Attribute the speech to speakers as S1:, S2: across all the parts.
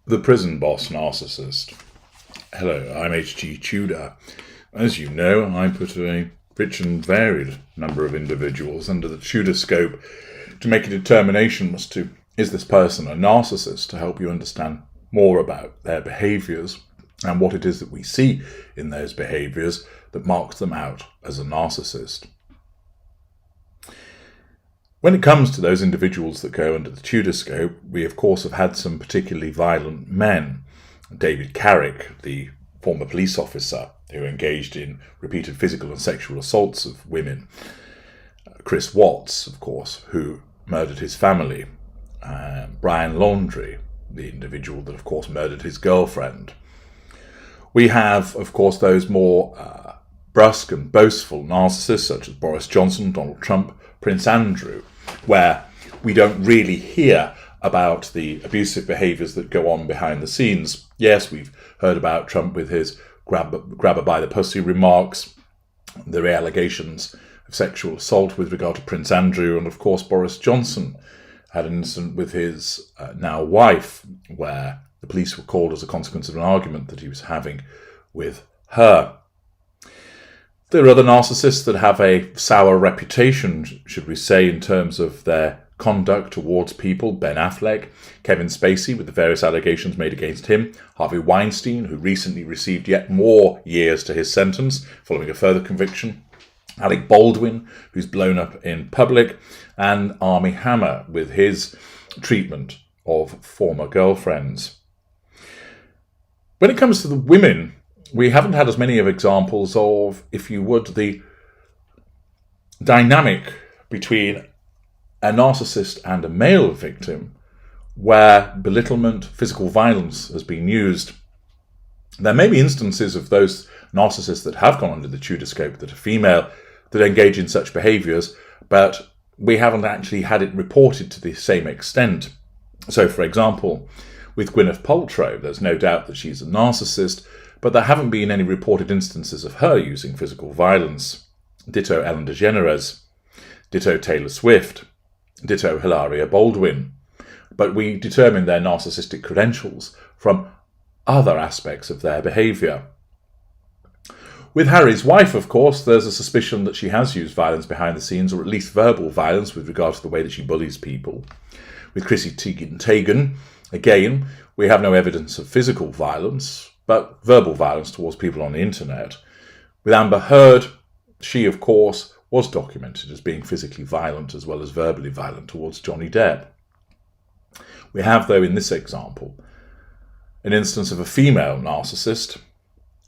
S1: The Prison Boss Narcissist. Hello, I'm H.G. Tudor. As you know, I put a rich and varied number of individuals under the Tudor scope to make a determination as to, is this person a narcissist, to help you understand more about their behaviours and what it is that we see in those behaviours that marks them out as a narcissist. When it comes to those individuals that go under the Tudor scope, we of course have had some particularly violent men. David Carrick, the former police officer who engaged in repeated physical and sexual assaults of women. Chris Watts, of course, who murdered his family. Brian Laundrie, the individual that of course murdered his girlfriend. We have, of course, those more brusque and boastful narcissists such as Boris Johnson, Donald Trump, Prince Andrew, where we don't really hear about the abusive behaviours that go on behind the scenes. Yes, we've heard about Trump with his grab her by the pussy remarks, the allegations of sexual assault with regard to Prince Andrew, and of course Boris Johnson had an incident with his now wife where the police were called as a consequence of an argument that he was having with her. There are other narcissists that have a sour reputation, should we say, in terms of their conduct towards people. Ben Affleck, Kevin Spacey, with the various allegations made against him, Harvey Weinstein, who recently received yet more years to his sentence following a further conviction, Alec Baldwin, who's blown up in public, and Armie Hammer with his treatment of former girlfriends. When it comes to the women, we haven't had as many of examples of, if you would, the dynamic between a narcissist and a male victim where belittlement, physical violence has been used. There may be instances of those narcissists that have gone under the Tudor scope that are female that engage in such behaviours, but we haven't actually had it reported to the same extent. So, for example, with Gwyneth Paltrow, there's no doubt that she's a narcissist, but there haven't been any reported instances of her using physical violence. Ditto Ellen DeGeneres, ditto Taylor Swift, ditto Hilaria Baldwin. But we determine their narcissistic credentials from other aspects of their behaviour. With Harry's wife, of course, there's a suspicion that she has used violence behind the scenes, or at least verbal violence with regard to the way that she bullies people. With Chrissy Teigen, again, we have no evidence of physical violence, but verbal violence towards people on the internet. With Amber Heard, she, of course, was documented as being physically violent as well as verbally violent towards Johnny Depp. We have, though, in this example, an instance of a female narcissist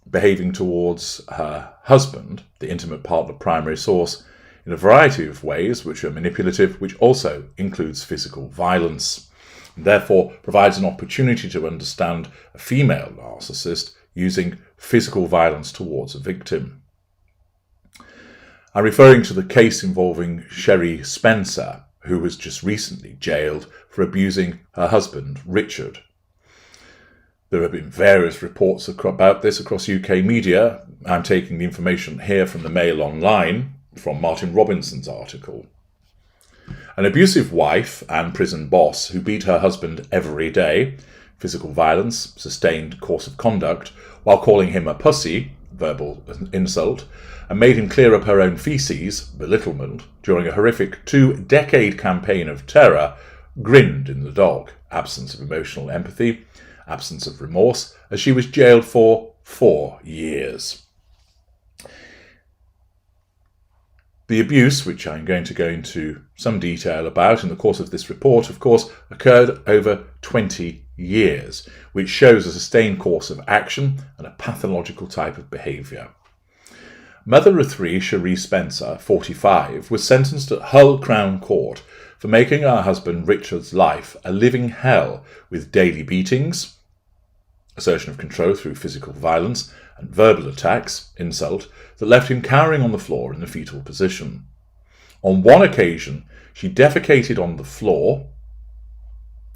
S1: behaving towards her husband, the intimate partner primary source, in a variety of ways which are manipulative, which also includes physical violence, and therefore provides an opportunity to understand a female narcissist using physical violence towards a victim. I'm referring to the case involving Sherry Spencer, who was just recently jailed for abusing her husband, Richard. There have been various reports about this across UK media. I'm taking the information here from the Mail Online, from Martin Robinson's article. An abusive wife and prison boss who beat her husband every day, physical violence, sustained course of conduct, while calling him a pussy, verbal insult, and made him clear up her own feces, belittlement, during a horrific 2-decade campaign of terror, grinned in the dock, absence of emotional empathy, absence of remorse, as she was jailed for 4 years. The abuse, which I'm going to go into some detail about in the course of this report, of course, occurred over 20 years, which shows a sustained course of action and a pathological type of behaviour. Mother of three, Cherie Spencer, 45, was sentenced at Hull Crown Court for making her husband Richard's life a living hell with daily beatings, assertion of control through physical violence, and verbal attacks, insult, that left him cowering on the floor in a fetal position. On one occasion, she defecated on the floor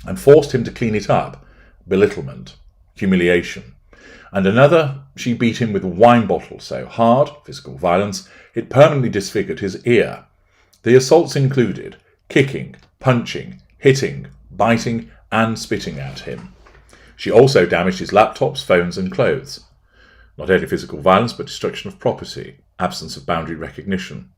S1: and forced him to clean it up, belittlement, humiliation. And another, she beat him with a wine bottle so hard, physical violence, it permanently disfigured his ear. The assaults included kicking, punching, hitting, biting, and spitting at him. She also damaged his laptops, phones and clothes. Not only physical violence, but destruction of property, absence of boundary recognition.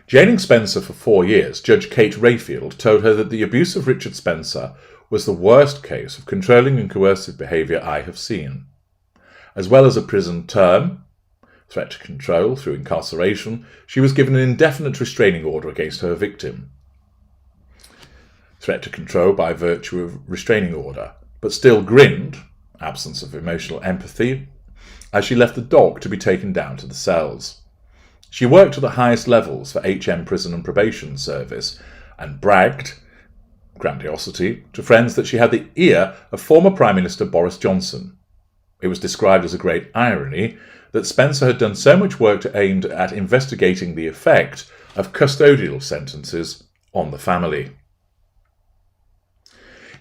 S1: Jailing Spencer for 4 years, Judge Kate Rayfield told her that the abuse of Richard Spencer was the worst case of controlling and coercive behaviour I have seen. As well as a prison term, threat to control through incarceration, she was given an indefinite restraining order against her victim. Threat to control by virtue of restraining order, but still grinned, absence of emotional empathy, as she left the dog to be taken down to the cells. She worked at the highest levels for HM Prison and Probation Service and bragged, grandiosity, to friends that she had the ear of former Prime Minister Boris Johnson. It was described as a great irony that Spencer had done so much work aimed at investigating the effect of custodial sentences on the family.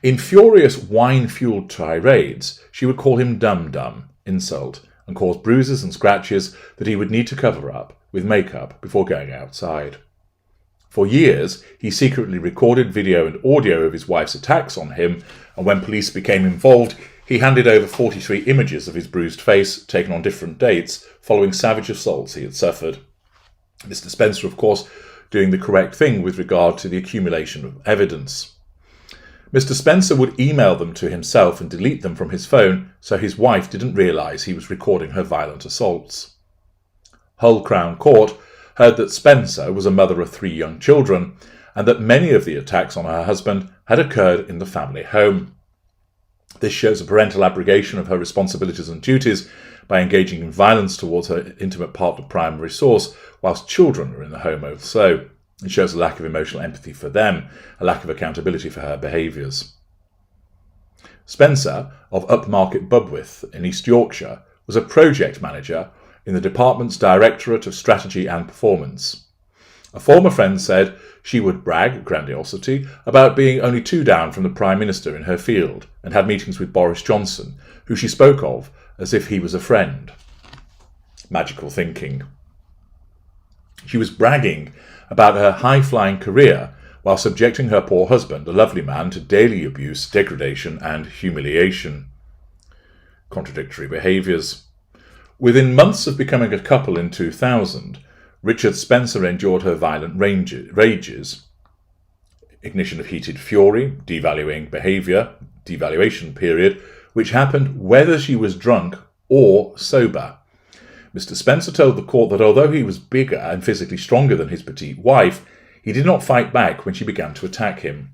S1: In furious wine-fueled tirades, she would call him dum-dum, insult, and cause bruises and scratches that he would need to cover up with makeup before going outside. For years, he secretly recorded video and audio of his wife's attacks on him, and when police became involved, he handed over 43 images of his bruised face taken on different dates following savage assaults he had suffered. Mr. Spencer, of course, doing the correct thing with regard to the accumulation of evidence. Mr. Spencer would email them to himself and delete them from his phone so his wife didn't realise he was recording her violent assaults. Hull Crown Court heard that Spencer was a mother of 3 young children and that many of the attacks on her husband had occurred in the family home. This shows a parental abrogation of her responsibilities and duties by engaging in violence towards her intimate partner primary source whilst children are in the home also. It shows a lack of emotional empathy for them, a lack of accountability for her behaviours. Spencer, of Upmarket Budworth in East Yorkshire, was a project manager in the department's Directorate of Strategy and Performance. A former friend said she would brag, grandiosity, about being only 2 down from the Prime Minister in her field and had meetings with Boris Johnson, who she spoke of as if he was a friend. Magical thinking. She was bragging about her high-flying career while subjecting her poor husband, a lovely man, to daily abuse, degradation and humiliation. Contradictory behaviours. Within months of becoming a couple in 2000, Richard Spencer endured her violent rages, ignition of heated fury, devaluing behaviour, devaluation period, which happened whether she was drunk or sober. Mr. Spencer told the court that although he was bigger and physically stronger than his petite wife, he did not fight back when she began to attack him.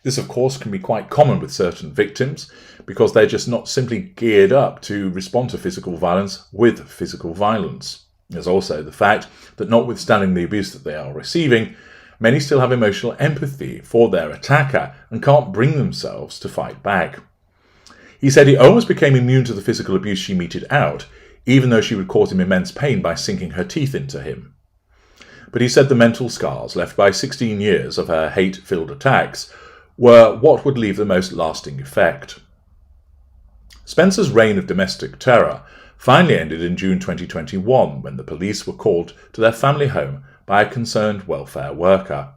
S1: This, of course, can be quite common with certain victims because they're just not simply geared up to respond to physical violence with physical violence. There's also the fact that notwithstanding the abuse that they are receiving, many still have emotional empathy for their attacker and can't bring themselves to fight back. He said he almost became immune to the physical abuse she meted out, even though she would cause him immense pain by sinking her teeth into him. But he said the mental scars left by 16 years of her hate-filled attacks were what would leave the most lasting effect. Spencer's reign of domestic terror finally ended in June 2021 when the police were called to their family home by a concerned welfare worker.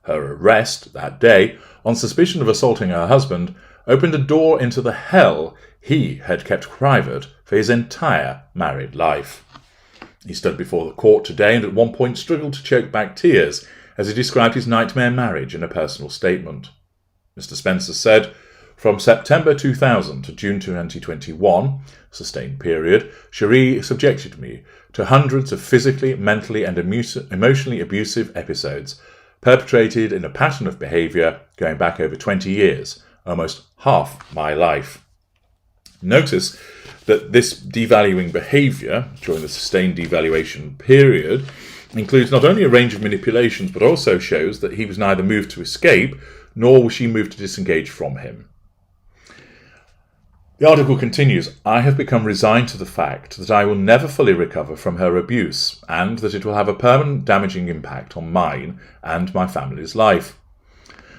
S1: Her arrest that day, on suspicion of assaulting her husband, opened a door into the hell he had kept private for his entire married life. He stood before the court today and at one point struggled to choke back tears as he described his nightmare marriage in a personal statement. Mr. Spencer said, "From September 2000 to June 2021, sustained period, Cherie subjected me to hundreds of physically, mentally and emotionally abusive episodes, perpetrated in a pattern of behaviour going back over 20 years, almost half my life." Notice that this devaluing behaviour during the sustained devaluation period includes not only a range of manipulations but also shows that he was neither moved to escape nor was she moved to disengage from him. The article continues, "I have become resigned to the fact that I will never fully recover from her abuse and that it will have a permanent damaging impact on mine and my family's life.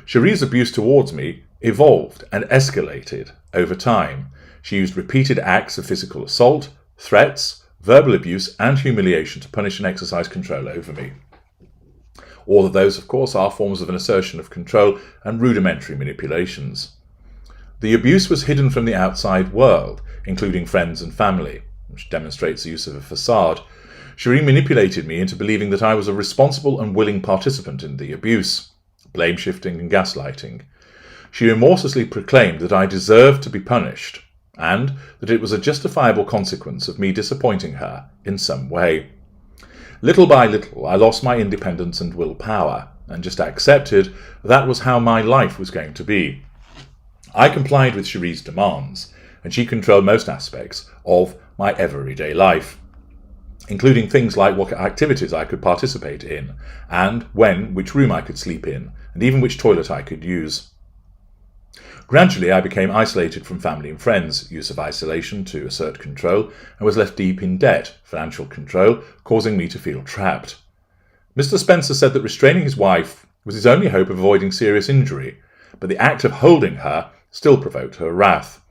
S1: Cherie's abuse towards me evolved and escalated over time. She used repeated acts of physical assault, threats, verbal abuse and humiliation to punish and exercise control over me. All of those, of course, are forms of an assertion of control and rudimentary manipulations. The abuse was hidden from the outside world, including friends and family, which demonstrates the use of a facade. Cherie manipulated me into believing that I was a responsible and willing participant in the abuse, blame-shifting and gaslighting. She remorselessly proclaimed that I deserved to be punished, and that it was a justifiable consequence of me disappointing her in some way. Little by little, I lost my independence and willpower, and just accepted that was how my life was going to be. I complied with Cherie's demands, and she controlled most aspects of my everyday life, including things like what activities I could participate in, and when, which room I could sleep in, and even which toilet I could use. Gradually, I became isolated from family and friends, use of isolation to assert control, and was left deep in debt, financial control, causing me to feel trapped. Mr. Spencer said that restraining his wife was his only hope of avoiding serious injury, but the act of holding her still provoked her wrath.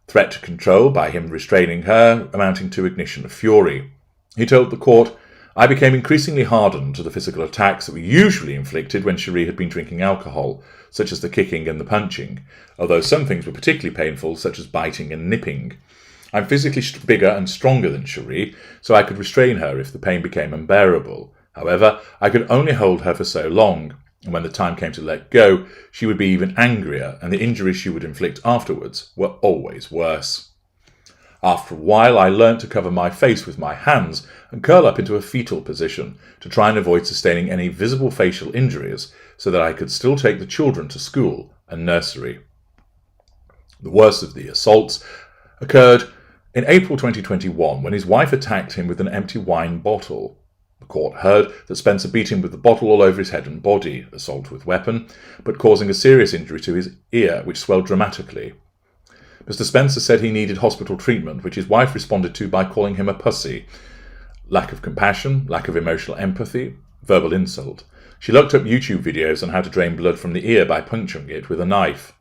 S1: Threat to control by him restraining her, amounting to ignition of fury. He told the court, "I became increasingly hardened to the physical attacks that were usually inflicted when Cherie had been drinking alcohol, such as the kicking and the punching, although some things were particularly painful, such as biting and nipping. I'm physically bigger and stronger than Cherie, so I could restrain her if the pain became unbearable. However, I could only hold her for so long, and when the time came to let go, she would be even angrier, and the injuries she would inflict afterwards were always worse. After a while, I learnt to cover my face with my hands and curl up into a fetal position to try and avoid sustaining any visible facial injuries so that I could still take the children to school and nursery." The worst of the assaults occurred in April 2021 when his wife attacked him with an empty wine bottle. The court heard that Spencer beat him with the bottle all over his head and body, assault with weapon, but causing a serious injury to his ear, which swelled dramatically. Mr. Spencer said he needed hospital treatment, which his wife responded to by calling him a pussy. Lack of compassion, lack of emotional empathy, verbal insult. She looked up YouTube videos on how to drain blood from the ear by puncturing it with a knife.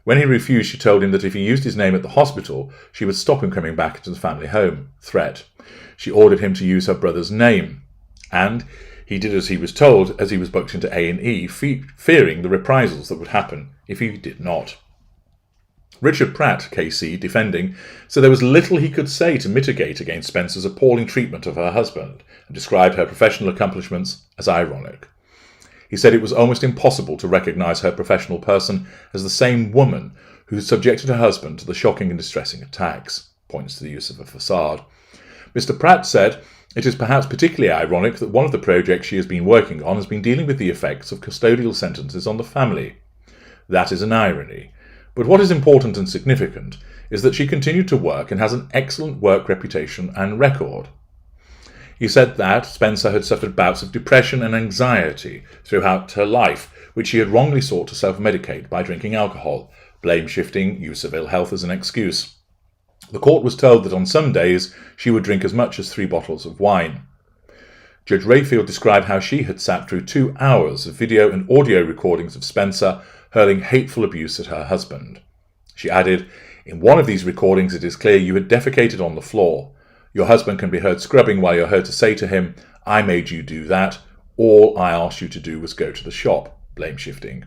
S1: When he refused, she told him that if he used his name at the hospital, she would stop him coming back into the family home. Threat. She ordered him to use her brother's name, and he did as he was told as he was booked into A&E, fearing the reprisals that would happen if he did not. Richard Pratt, KC, defending, said there was little he could say to mitigate against Spencer's appalling treatment of her husband, and described her professional accomplishments as ironic. He said it was almost impossible to recognise her professional person as the same woman who subjected her husband to the shocking and distressing attacks, points to the use of a facade. Mr. Pratt said it is perhaps particularly ironic that one of the projects she has been working on has been dealing with the effects of custodial sentences on the family. That is an irony. But what is important and significant is that she continued to work and has an excellent work reputation and record. He said that Spencer had suffered bouts of depression and anxiety throughout her life, which she had wrongly sought to self-medicate by drinking alcohol, blame-shifting, use of ill health as an excuse. The court was told that on some days she would drink as much as 3 bottles of wine. Judge Rayfield described how she had sat through 2 hours of video and audio recordings of Spencer hurling hateful abuse at her husband. She added, "In one of these recordings it is clear you had defecated on the floor. Your husband can be heard scrubbing while you're heard to say to him, 'I made you do that. All I asked you to do was go to the shop,' blame shifting.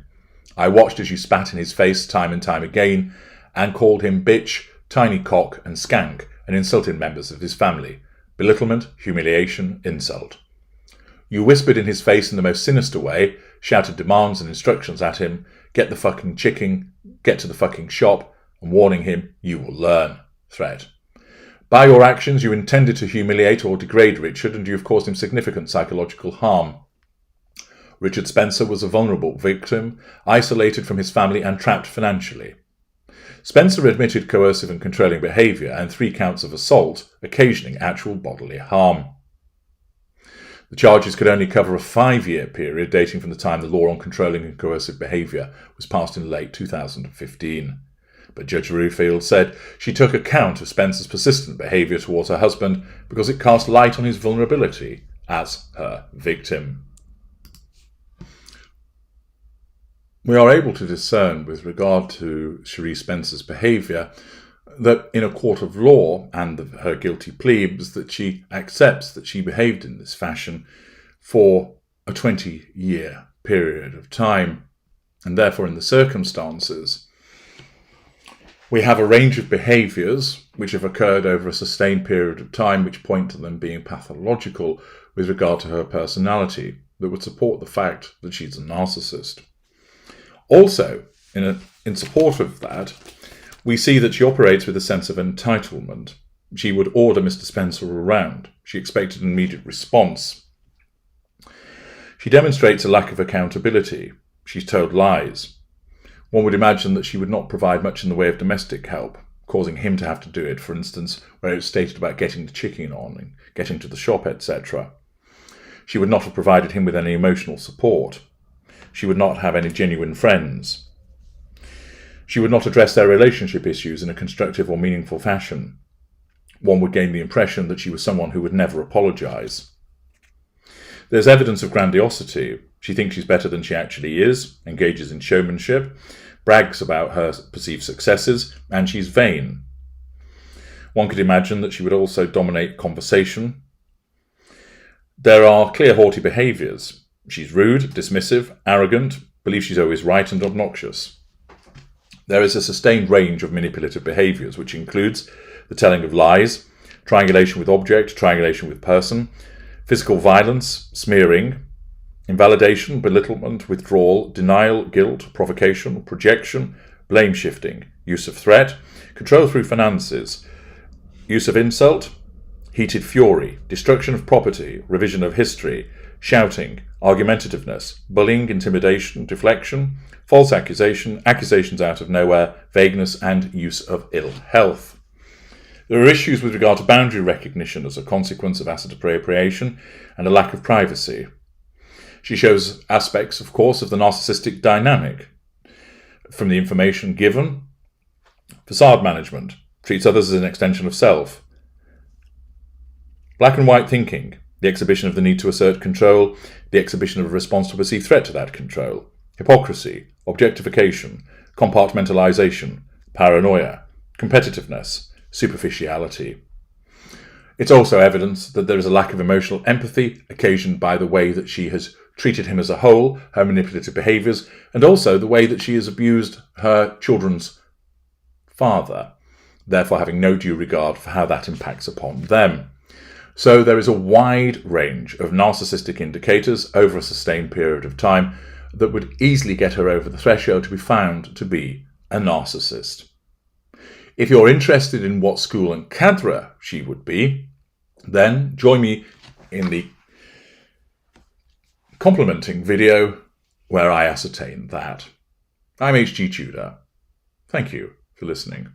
S1: I watched as you spat in his face time and time again and called him bitch, tiny cock and skank and insulted members of his family. Belittlement, humiliation, insult. You whispered in his face in the most sinister way, shouted demands and instructions at him, get the fucking chicken, get to the fucking shop, and warning him, you will learn. Threat. By your actions, you intended to humiliate or degrade Richard, and you have caused him significant psychological harm. Richard Spencer was a vulnerable victim, isolated from his family and trapped financially. Spencer admitted coercive and controlling behaviour and 3 counts of assault, occasioning actual bodily harm. The charges could only cover a 5-year period dating from the time the law on controlling and coercive behaviour was passed in late 2015. But Judge Rayfield said she took account of Spencer's persistent behaviour towards her husband because it cast light on his vulnerability as her victim. We are able to discern with regard to Cherie Spencer's behaviour that in a court of law and her guilty plea was that she accepts that she behaved in this fashion for a 20-year period of time, and therefore in the circumstances We have a range of behaviours which have occurred over a sustained period of time which point to them being pathological with regard to her personality that would support the fact that she's a narcissist. Also, in support of that, we see that she operates with a sense of entitlement. She would order Mr. Spencer around. She expected an immediate response. She demonstrates a lack of accountability. She's told lies. One would imagine that she would not provide much in the way of domestic help, causing him to have to do it, for instance, where it was stated about getting the chicken on and getting to the shop, etc. She would not have provided him with any emotional support. She would not have any genuine friends. She would not address their relationship issues in a constructive or meaningful fashion. One would gain the impression that she was someone who would never apologise. There's evidence of grandiosity. She thinks she's better than she actually is, engages in showmanship, brags about her perceived successes, and she's vain. One could imagine that she would also dominate conversation. There are clear haughty behaviours. She's rude, dismissive, arrogant, believes she's always right, and obnoxious. There is a sustained range of manipulative behaviours, which includes the telling of lies, triangulation with object, triangulation with person, physical violence, smearing, invalidation, belittlement, withdrawal, denial, guilt, provocation, projection, blame shifting, use of threat, control through finances, use of insult, heated fury, destruction of property, revision of history, shouting, argumentativeness, bullying, intimidation, deflection, false accusation, accusations out of nowhere, vagueness, and use of ill health. There are issues with regard to boundary recognition as a consequence of asset appropriation and a lack of privacy. She shows aspects, of course, of the narcissistic dynamic. From the information given, facade management, treats others as an extension of self. Black and white thinking, the exhibition of the need to assert control, the exhibition of a response to a perceived threat to that control. Hypocrisy, objectification, compartmentalization, paranoia, competitiveness, superficiality. It's also evidence that there is a lack of emotional empathy occasioned by the way that she has treated him as a whole, her manipulative behaviours, and also the way that she has abused her children's father, therefore having no due regard for how that impacts upon them. So there is a wide range of narcissistic indicators over a sustained period of time that would easily get her over the threshold to be found to be a narcissist. If you're interested in what school and cadre she would be, then join me in the complementing video where I ascertain that. I'm H.G. Tudor. Thank you for listening.